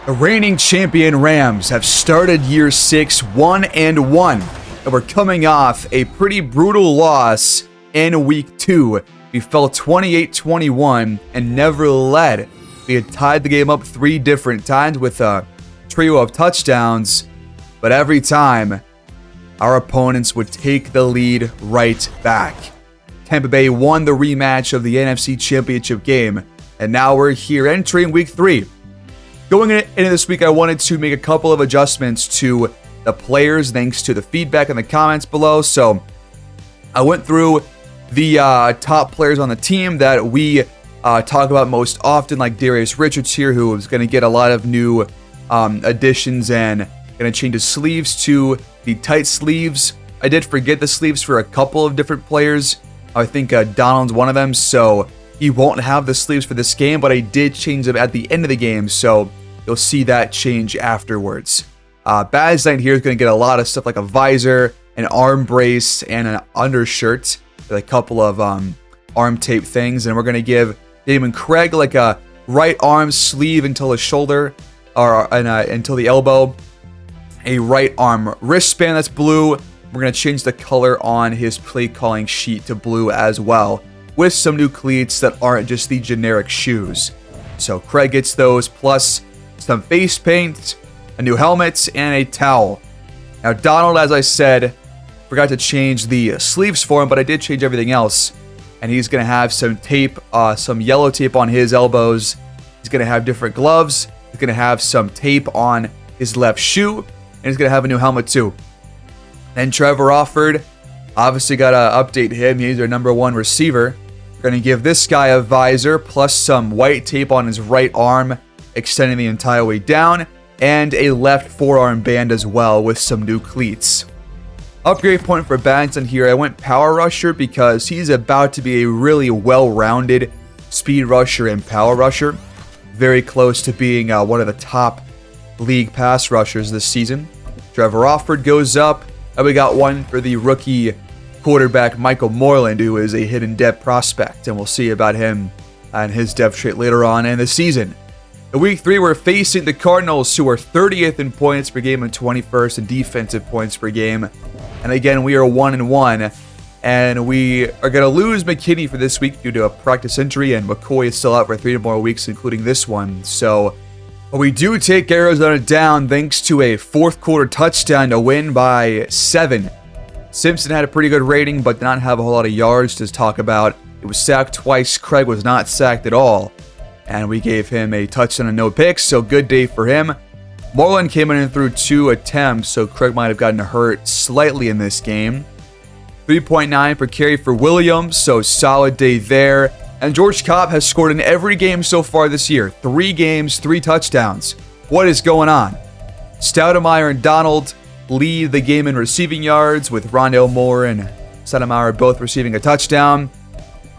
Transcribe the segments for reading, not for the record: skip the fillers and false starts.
The reigning champion Rams have started year 6 1-1, and we're coming off a pretty brutal loss in week 2. We fell 28-21 and never led. We had tied the game up 3 different times with a trio of touchdowns, but every time our opponents would take the lead right back. Tampa Bay won the rematch of the NFC Championship game, and now we're here entering week 3. Going into this week, I wanted to make a couple of adjustments to the players thanks to the feedback in the comments below. So I went through the top players on the team that we talk about most often, like Darius Richards here, who is going to get a lot of new additions and going to change his sleeves to the tight sleeves. I did forget the sleeves for a couple of different players. I think Donald's one of them, so he won't have the sleeves for this game, but I did change them at the end of the game, so you'll see that change afterwards. Baz Knight here is going to get a lot of stuff like a visor, an arm brace, and an undershirt with a couple of arm tape things, and we're going to give Damon Craig like a right arm sleeve until the shoulder, or until the elbow, a right arm wristband that's blue. We're going to change the color on his play calling sheet to blue as well, with some new cleats that aren't just the generic shoes. So Craig gets those, plus some face paint, a new helmet, and a towel. Now Donald, as I said, forgot to change the sleeves for him, but I did change everything else. And he's going to have some tape, some yellow tape on his elbows. He's going to have different gloves. He's going to have some tape on his left shoe. And he's going to have a new helmet too. Then Trevor Offord, obviously got to update him. He's our number 1 receiver. We're going to give this guy a visor plus some white tape on his right arm, extending the entire way down, and a left forearm band as well with some new cleats. Upgrade point for Banton here, I went power rusher because he's about to be a really well-rounded speed rusher and power rusher. Very close to being one of the top league pass rushers this season. Trevor Offord goes up, and we got one for the rookie quarterback Michael Moreland, who is a hidden depth prospect, and we'll see about him and his depth trait later on in the season. In week 3, we're facing the Cardinals, who are 30th in points per game and 21st in defensive points per game. And again, we are 1-1, and we are going to lose McKinney for this week due to a practice injury, and McCoy is still out for 3 more weeks, including this one. So we do take Arizona down thanks to a fourth quarter touchdown to win by 7. Simpson had a pretty good rating, but did not have a whole lot of yards to talk about. It was sacked twice. Craig was not sacked at all. And we gave him a touchdown and no picks, so good day for him. Moreland came in and threw 2 attempts, so Craig might have gotten hurt slightly in this game. 3.9 per carry for Williams, so solid day there. And George Cobb has scored in every game so far this year. 3 games, 3 touchdowns. What is going on? Stoudemire and Donald lead the game in receiving yards, with Rondale Moore and Stoudemire both receiving a touchdown.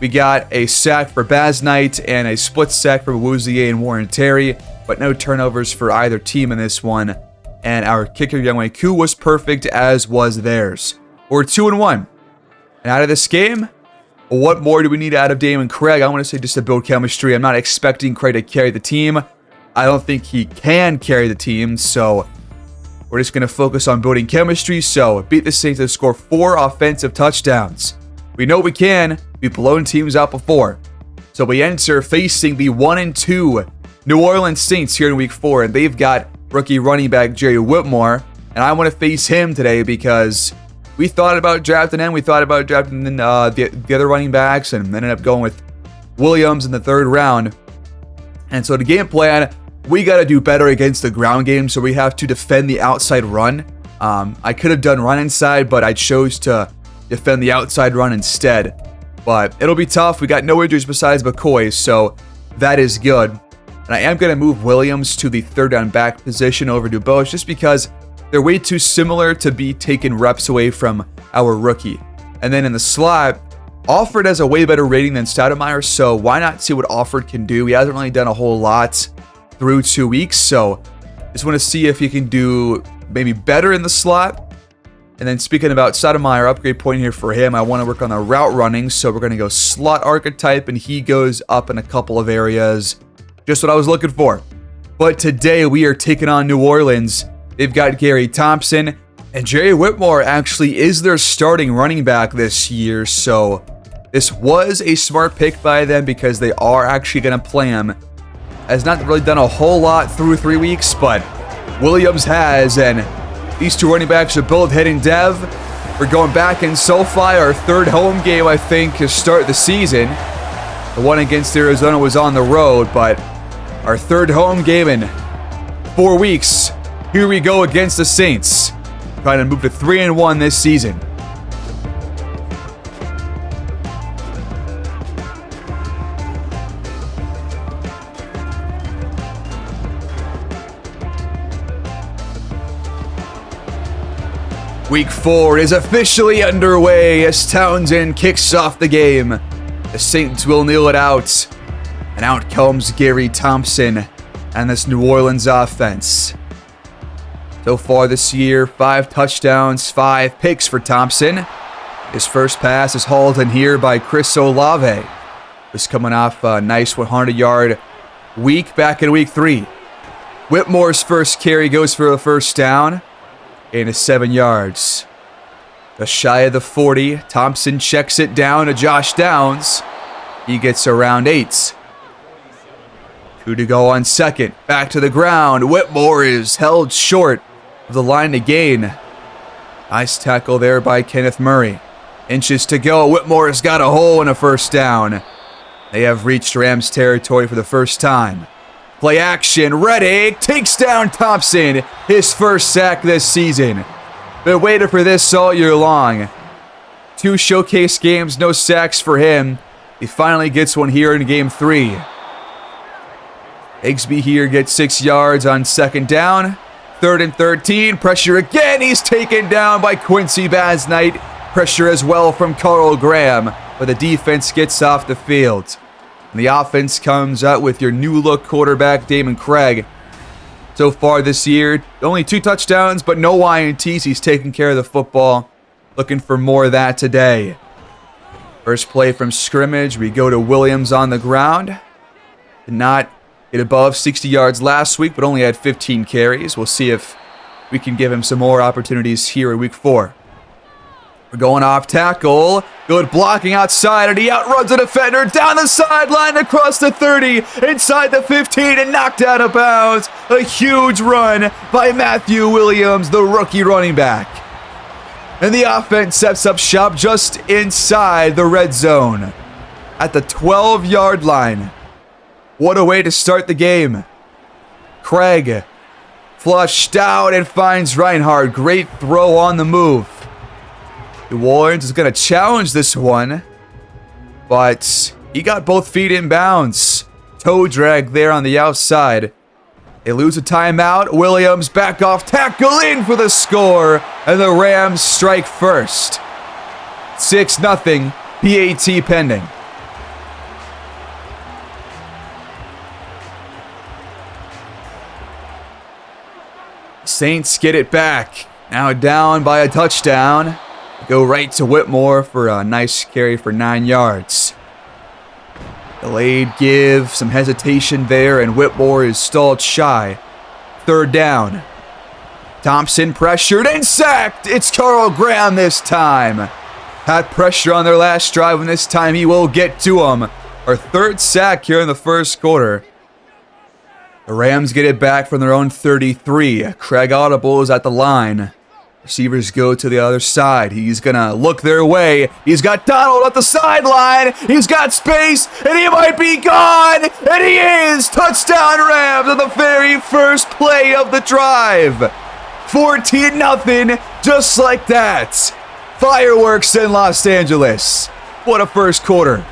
We got a sack for Baz Knight and a split sack for Wouzier and Warren Terry, but no turnovers for either team in this one. And our kicker, Younghoe Koo, was perfect, as was theirs. We're 2-1. And out of this game, what more do we need out of Damon Craig? I want to say just to build chemistry. I'm not expecting Craig to carry the team. I don't think he can carry the team, so we're just going to focus on building chemistry. So beat the Saints to score 4 offensive touchdowns. We know we can. We've blown teams out before. So we enter facing the 1-2 New Orleans Saints here in week 4, and they've got rookie running back Jerry Whitmore, and I want to face him today because we thought about drafting him. We thought about drafting the other running backs, and ended up going with Williams in the 3rd round. And so the game plan, we got to do better against the ground game, so we have to defend the outside run. I could have done run inside, but I chose to defend the outside run instead. But it'll be tough. We got no injuries besides McCoy, so that is good. And I am going to move Williams to the 3rd down back position over Dubose, just because they're way too similar to be taking reps away from our rookie. And then in the slot, Offord has a way better rating than Stoudemire, so why not see what Offord can do? He hasn't really done a whole lot through 2 weeks, so just want to see if he can do maybe better in the slot. And then speaking about Stoudemire, upgrade point here for him, I want to work on the route running, so we're going to go slot archetype, and he goes up in a couple of areas. Just what I was looking for. But today we are taking on New Orleans. They've got Gary Thompson, and Jerry Whitmore actually is their starting running back this year, so this was a smart pick by them because they are actually going to play him. Has not really done a whole lot through 3 weeks, but Williams has, and these two running backs are both hitting dev. We're going back in SoFi, our third home game, I think, to start the season. The one against Arizona was on the road, but our third home game in 4 weeks. Here we go against the Saints. Trying to move to 3-1 this season. Week 4 is officially underway as Townsend kicks off the game. The Saints will kneel it out. And out comes Gary Thompson and this New Orleans offense. So far this year, 5 touchdowns, 5 picks for Thompson. His first pass is hauled in here by Chris Olave. Was coming off a nice 100-yard week back in week 3. Whitmore's first carry goes for a first down. And is 7 yards. Just shy of the 40. Thompson checks it down to Josh Downs. He gets around 8. 2 to go on second. Back to the ground. Whitmore is held short of the line to gain. Nice tackle there by Kenneth Murray. Inches to go. Whitmore has got a hole in a first down. They have reached Rams territory for the first time. Play action, Reddick takes down Thompson, his first sack this season. Been waiting for this all year long. 2 showcase games, no sacks for him. He finally gets one here in game 3. Higsby here gets 6 yards on second down. 3rd and 13, pressure again, he's taken down by Quincy Basnight. Pressure as well from Carl Graham, but the defense gets off the field. And the offense comes out with your new-look quarterback, Damon Craig. So far this year, only 2 touchdowns, but no INTs. He's taking care of the football. Looking for more of that today. First play from scrimmage, we go to Williams on the ground. Did not get above 60 yards last week, but only had 15 carries. We'll see if we can give him some more opportunities here in week 4. We're going off tackle. Good blocking outside, and he outruns a defender down the sideline across the 30, inside the 15, and knocked out of bounds. A huge run by Matthew Williams, the rookie running back. And the offense sets up shop just inside the red zone at the 12-yard line. What a way to start the game. Craig flushed out and finds Reinhardt. Great throw on the move. New Orleans is going to challenge this one, but he got both feet in bounds. Toe drag there on the outside. They lose a timeout. Williams back off tackle in for the score, and the Rams strike first. 6-0, PAT pending. Saints get it back. Now down by a touchdown. Go right to Whitmore for a nice carry for 9 yards. Delayed give, some hesitation there, and Whitmore is stalled shy. 3rd down. Thompson pressured and sacked. It's Carl Graham this time. Had pressure on their last drive, and this time he will get to him. Our 3rd sack here in the first quarter. The Rams get it back from their own 33. Craig Audible is at the line. Receivers go to the other side. He's going to look their way. He's got Donald at the sideline. He's got space, and he might be gone. And he is. Touchdown Rams on the very first play of the drive. 14-0, just like that. Fireworks in Los Angeles. What a first quarter.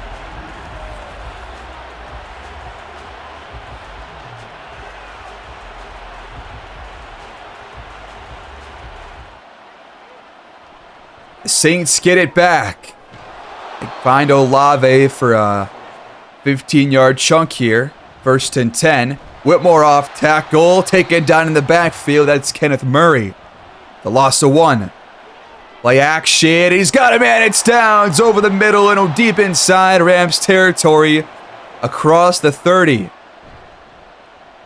The Saints get it back. They find Olave for a 15-yard chunk here. 1st and 10. Whitmore off tackle. Taken down in the backfield. That's Kenneth Murray. The loss of 1. Play action. He's got him, and it's downs over the middle and deep inside Rams territory across the 30.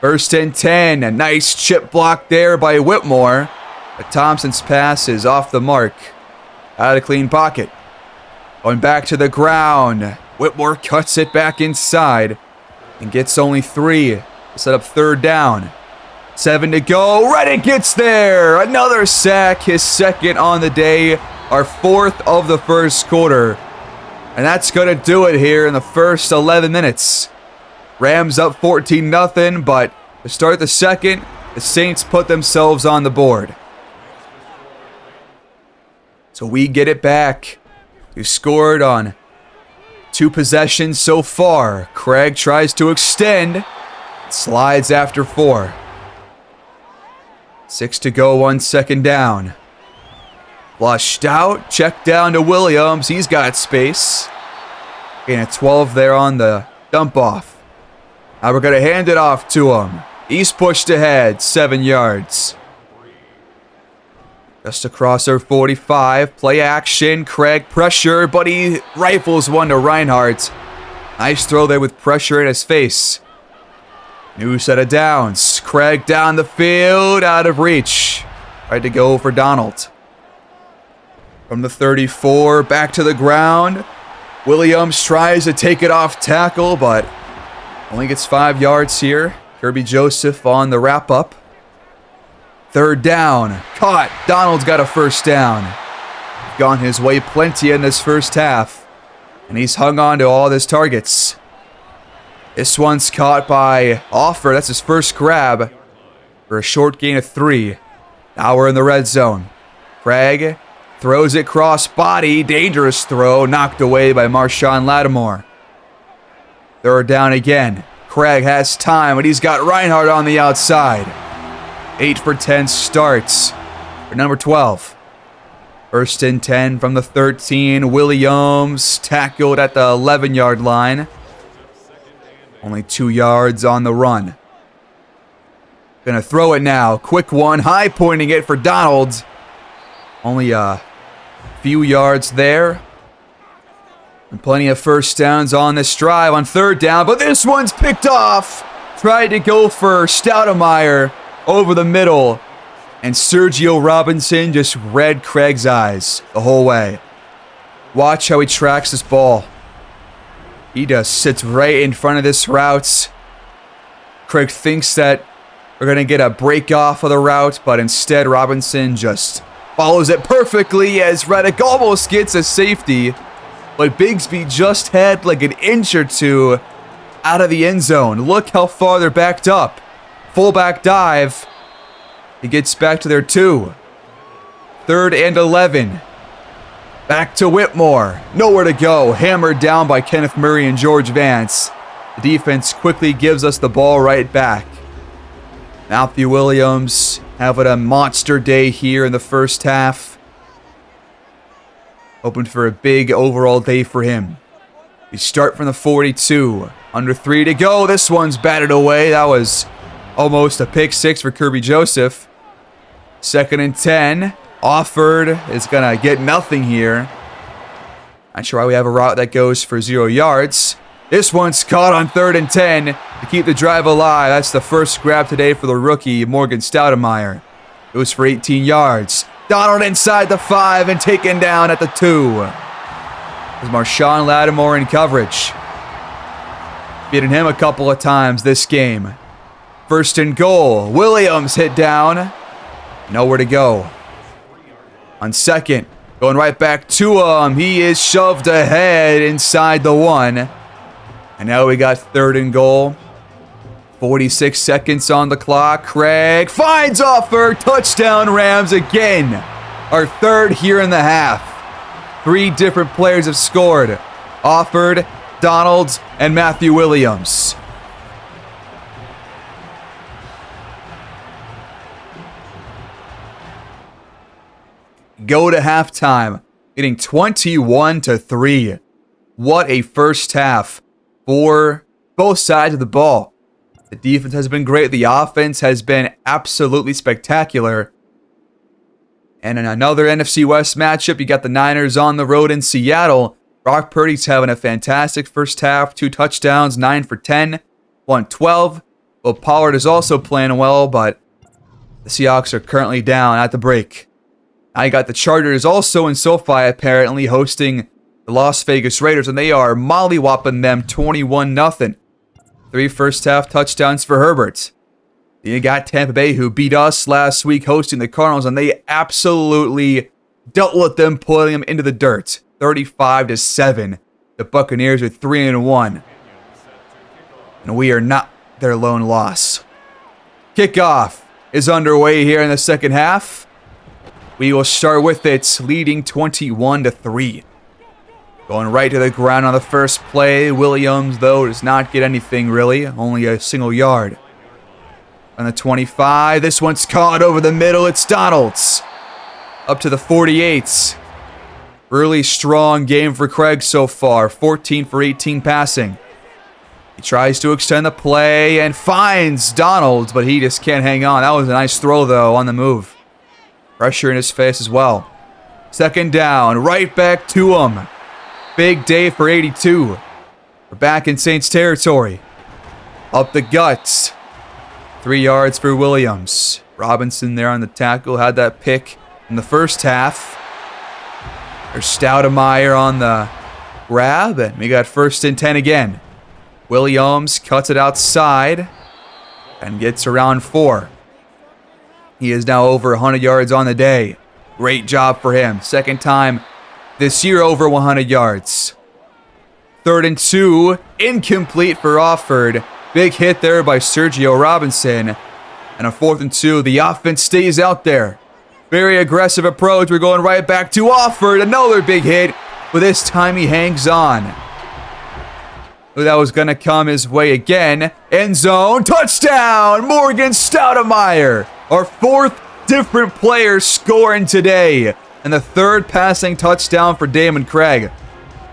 First and 10. A nice chip block there by Whitmore. But Thompson's pass is off the mark. Out of the clean pocket. Going back to the ground. Whitmore cuts it back inside. And gets only 3 to set up third down. 7 to go. Reddick gets there. Another sack. His second on the day. Our 4th of the first quarter. And that's going to do it here in the first 11 minutes. Rams up 14-0, but to start the second, the Saints put themselves on the board. So we get it back. We scored on 2 possessions so far. Craig tries to extend. Slides after 4. 6 to go on second down. Flushed out. Check down to Williams. He's got space. Gain a 12 there on the dump off. Now we're going to hand it off to him. He's pushed ahead. 7 yards. Just across our 45. Play action. Craig pressure, but he rifles one to Reinhardt. Nice throw there with pressure in his face. New set of downs. Craig down the field. Out of reach. Tried to go for Donald. From the 34, back to the ground. Williams tries to take it off tackle, but only gets 5 yards here. Kirby Joseph on the wrap-up. Third down. Caught. Donald's got a first down. Gone his way plenty in this first half. And he's hung on to all his targets. This one's caught by Offer. That's his first grab for a short gain of 3. Now we're in the red zone. Craig throws it cross body. Dangerous throw. Knocked away by Marshawn Lattimore. Third down again. Craig has time, but he's got Reinhardt on the outside. 8 for 10 starts for number 12. First and 10 from the 13. Williams tackled at the 11-yard line. Only 2 yards on the run. Gonna throw it now. Quick one. High pointing it for Donald. Only a few yards there. And plenty of first downs on this drive on third down. But this one's picked off. Tried to go for Stoudemire over the middle. And Sergio Robinson just read Craig's eyes the whole way. Watch how he tracks this ball. He just sits right in front of this route. Craig thinks that we're going to get a break off of the route, but instead Robinson just follows it perfectly as Reddick almost gets a safety. But Bigsby just had like an inch or two out of the end zone. Look how far they're backed up. Fullback dive. He gets back to their 2. Third and 11. Back to Whitmore. Nowhere to go. Hammered down by Kenneth Murray and George Vance. The defense quickly gives us the ball right back. Matthew Williams having a monster day here in the first half. Hoping for a big overall day for him. We start from the 42. Under 3 to go. This one's batted away. That was almost a pick 6 for Kirby Joseph. Second and 10. Offered is going to get nothing here. Not sure why we have a route that goes for 0 yards. This one's caught on third and 10 to keep the drive alive. That's the first grab today for the rookie, Morgan Stoudemire. It was for 18 yards. Donald inside the 5 and taken down at the 2. There's Marshawn Lattimore in coverage. Beating him a couple of times this game. First and goal. Williams hit down. Nowhere to go. On second, going right back to him. He is shoved ahead inside the 1. And now we got third and goal. 46 seconds on the clock. Craig finds Offer. Touchdown Rams again. Our third here in the half. 3 different players have scored. Offered, Donald, and Matthew Williams. Go to halftime, getting 21-3. What a first half for both sides of the ball. The defense has been great. The offense has been absolutely spectacular. And in another NFC West matchup, you got the Niners on the road in Seattle. Brock Purdy's having a fantastic first half. 2 touchdowns, 9 for 10, 112. Well, Pollard is also playing well, but the Seahawks are currently down at the break. I got the Chargers also in SoFi apparently hosting the Las Vegas Raiders, and they are mollywopping them 21-0. 3 first-half touchdowns for Herbert. Then you got Tampa Bay, who beat us last week hosting the Cardinals, and they absolutely dealt with them, putting them into the dirt. 35-7. The Buccaneers are 3-1. And we are not their lone loss. Kickoff is underway here in the second half. We will start with it, leading 21-3. Going right to the ground on the first play. Williams, though, does not get anything really. Only a single yard. On the 25, this one's caught over the middle. It's Donalds. Up to the 48. Really strong game for Craig so far. 14 for 18 passing. He tries to extend the play and finds Donalds, but he just can't hang on. That was a nice throw, though, on the move. Pressure in his face as well. Second down, right back to him. Big day for 82. We're back in Saints territory. Up the guts. 3 yards for Williams. Robinson there on the tackle. Had that pick in the first half. There's Stoudemire on the grab. And we got 1st and 10 again. Williams cuts it outside. And gets around 4. He is now over 100 yards on the day. Great job for him. Second time this year over 100 yards. 3rd and 2. Incomplete for Offord. Big hit there by Sergio Robinson. And a 4th and 2. The offense stays out there. Very aggressive approach. We're going right back to Offord. Another big hit. But this time he hangs on. That was going to come his way again. End zone. Touchdown. Morgan Stoudemire. Our 4th different player scoring today. And the 3rd passing touchdown for Damon Craig.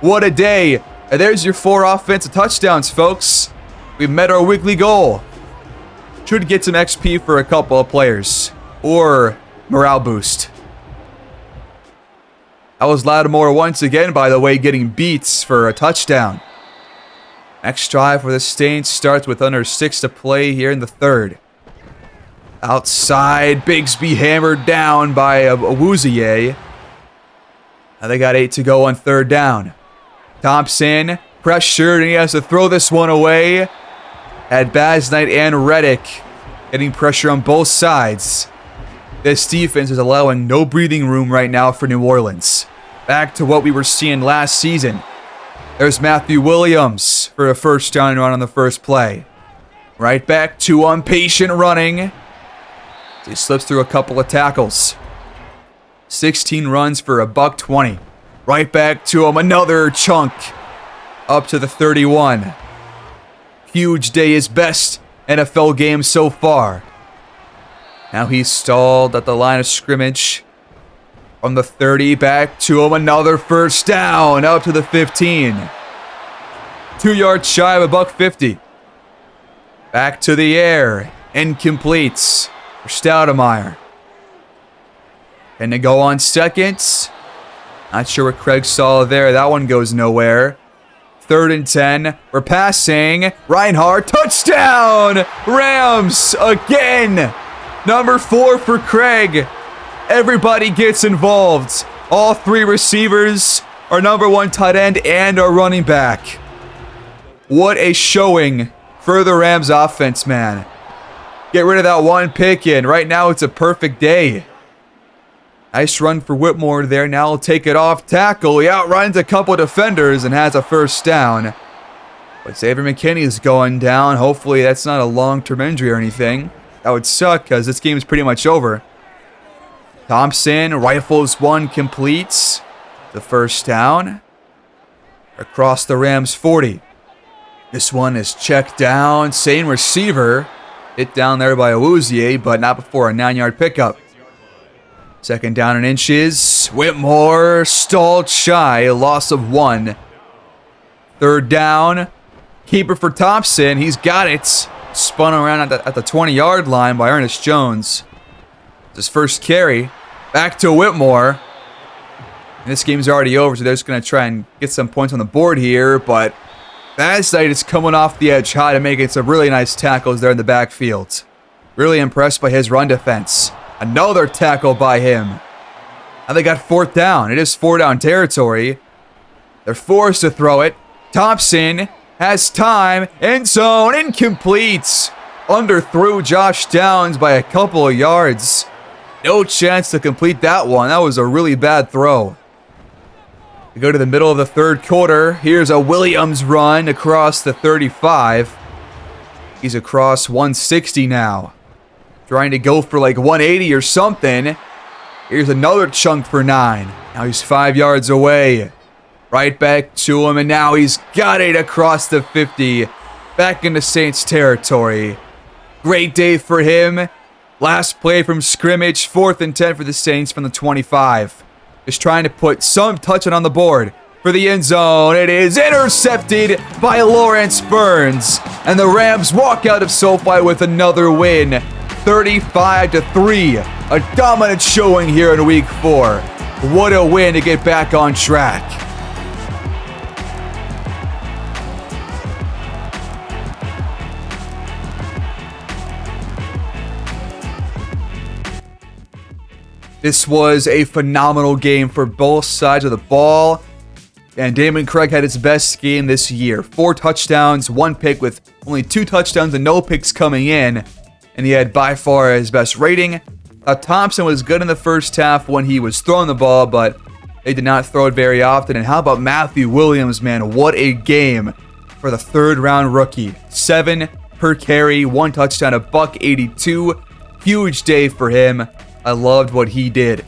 What a day. And there's your 4 offensive touchdowns, folks. We've met our weekly goal. Should get some XP for a couple of players. Or morale boost. That was Lattimore once again, by the way, getting beats for a touchdown. Next drive for the Saints starts with under 6 to play here in the 3rd. Outside, Bigsby hammered down by Awuzie. Now they got 8 to go on 3rd down. Thompson pressured, and he has to throw this one away. Had Basnight and Reddick getting pressure on both sides. This defense is allowing no breathing room right now for New Orleans. Back to what we were seeing last season. There's Matthew Williams for a 1st down run on the first play. Right back to impatient running. He slips through a couple of tackles. 16 runs for $120. Right back to him. Another chunk. Up to the 31. Huge day. His best NFL game so far. Now he's stalled at the line of scrimmage. From the 30 back to him. Another 1st down. Up to the 15. 2 yards shy of $150. Back to the air. Incomplete. Stoudemire. And they go on 2nd. Not sure what Craig saw there. That one goes nowhere. 3rd and 10. We're passing. Reinhardt. Touchdown! Rams again. Number 4 for Craig. Everybody gets involved. All 3 receivers, our number 1 tight end, and our running back. What a showing for the Rams offense, man. Get rid of that one pick in. Right now, it's a perfect day. Nice run for Whitmore there. Now he'll take it off tackle. He outruns a couple defenders and has a 1st down. But Xavier McKinney is going down. Hopefully, that's not a long-term injury or anything. That would suck because this game is pretty much over. Thompson rifles one, completes the 1st down. Across the Rams 40. This one is checked down. Same receiver. Hit down there by Awuzie, but not before a 9-yard pickup. 2nd down and inches. Whitmore stalled shy, a loss of 1. 3rd down. Keeper for Thompson. He's got it. Spun around at the 20-yard line by Ernest Jones. His first carry. Back to Whitmore. And this game's already over, so they're just going to try and get some points on the board here, but Fast Knight is coming off the edge high to making some really nice tackles there in the backfield. Really impressed by his run defense. Another tackle by him. And they got 4th down. It is 4-down territory. They're forced to throw it. Thompson has time. End zone. Incomplete. Underthrew Josh Downs by a couple of yards. No chance to complete that one. That was a really bad throw. We go to the middle of the 3rd quarter. Here's a Williams run across the 35. He's across 160 now. Trying to go for like 180 or something. Here's another chunk for 9. Now he's 5 yards away. Right back to him, and now he's got it across the 50. Back into Saints territory. Great day for him. Last play from scrimmage. 4th and 10 for the Saints from the 25. Just trying to put some touch on the board for the end zone. It is intercepted by Lawrence Burns. And the Rams walk out of SoFi with another win. 35-3. A dominant showing here in week 4. What a win to get back on track. This was a phenomenal game for both sides of the ball. And Damon Craig had his best game this year. 4 touchdowns, 1 pick with only 2 touchdowns and no picks coming in. And he had by far his best rating. Thompson was good in the first half when he was throwing the ball, but they did not throw it very often. And how about Matthew Williams, man? What a game for the 3rd round rookie. 7 per carry, 1 touchdown, a $182. Huge day for him. I loved what he did.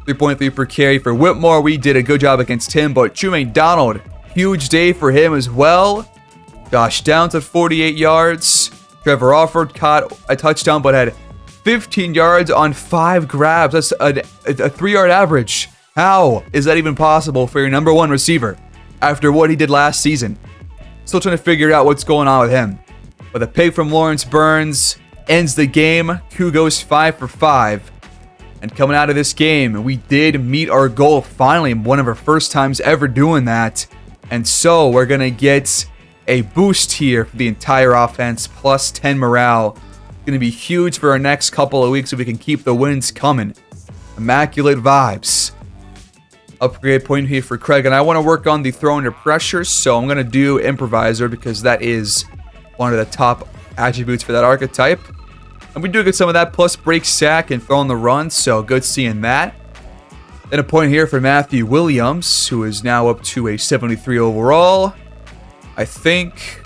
3.3 per carry for Whitmore. We did a good job against him, but Drew McDonald, huge day for him as well. Josh Downs at 48 yards. Trevor Alford caught a touchdown, but had 15 yards on 5 grabs. That's a 3-yard average. How is that even possible for your number 1 receiver after what he did last season? Still trying to figure out what's going on with him. But the pick from Lawrence Burns ends the game. Q goes 5 for 5. And coming out of this game, we did meet our goal finally. One of our first times ever doing that. And so we're going to get a boost here for the entire offense. Plus 10 morale. Going to be huge for our next couple of weeks if we can keep the wins coming. Immaculate vibes. Upgrade point here for Craig. And I want to work on the throw under pressure. So I'm going to do improviser because that is one of the top attributes for that archetype. And we do get some of that, plus break sack and throw on the run, so good seeing that. Then a point here for Matthew Williams, who is now up to a 73 overall. I think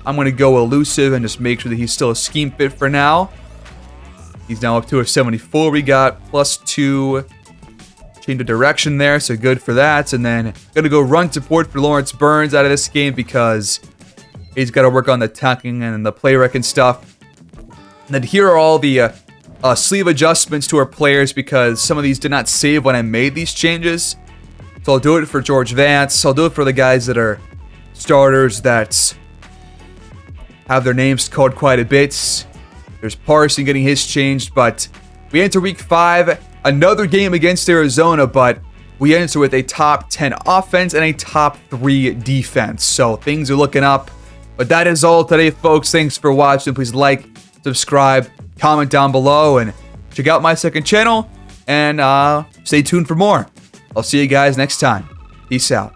I'm going to go elusive and just make sure that he's still a scheme fit for now. He's now up to a 74. We got plus 2 change of direction there, so good for that. And then going to go run support for Lawrence Burns out of this game because he's got to work on the tackling and the play rec and stuff. And then here are all the sleeve adjustments to our players because some of these did not save when I made these changes. So I'll do it for George Vance. I'll do it for the guys that are starters that have their names called quite a bit. There's Parson getting his changed, but we enter week 5. Another game against Arizona, but we enter with a top 10 offense and a top 3 defense. So things are looking up. But that is all today, folks. Thanks for watching. Please like, subscribe, comment down below, and check out my second channel. And stay tuned for more. I'll see you guys next time. Peace out.